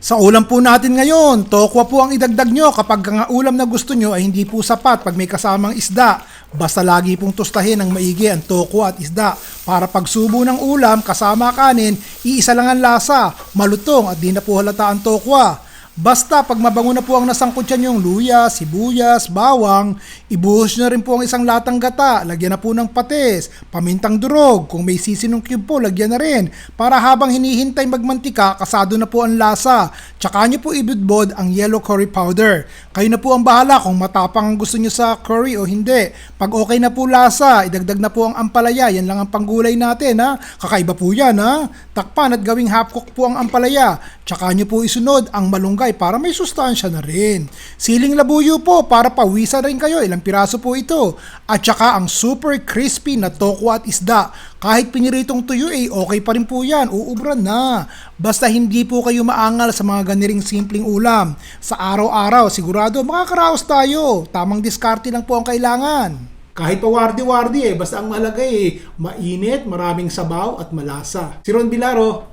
Sa ulam po natin ngayon, tokwa po ang idagdag nyo kapag ang ulam na gusto nyo ay hindi po sapat pag may kasamang isda. Basta lagi pong tustahin ng maigi ang tokwa at isda para pagsubo ng ulam kasama kanin, iisa lang ang lasa, malutong at di na po halata ang tokwa. Basta pag mabango na po ang nasangkot yan yung luya, sibuyas, bawang, ibuhos nyo rin po ang isang latang gata, lagyan na po ng patis, pamintang durog, kung may sisinong cube po, lagyan na rin, para habang hinihintay magmantika, kasado na po ang lasa. Tsaka nyo po ibudbod ang yellow curry powder. Kayo na po ang bahala kung matapang ang gusto nyo sa curry o hindi. Pag okay na po lasa, idagdag na po ang ampalaya, yan lang ang panggulay natin ha. Kakaiba po yan ha. Takpan at gawing half cook po ang ampalaya. Tsaka nyo po isunod ang malunggay para may sustansya na rin. Siling labuyo po para pawisan rin kayo, ilang piraso po ito. At tsaka ang super crispy na tokwa at isda. Kahit piniritong tuyo okay pa rin po yan, uubran na. Basta hindi po kayo maangal sa mga ganiring simpleng ulam. Sa araw-araw, sigurado makakaraos tayo. Tamang diskarte lang po ang kailangan. Kahit pa wardi-wardi basta ang mahalaga mainit, maraming sabaw at malasa. Si Ron Bilaro.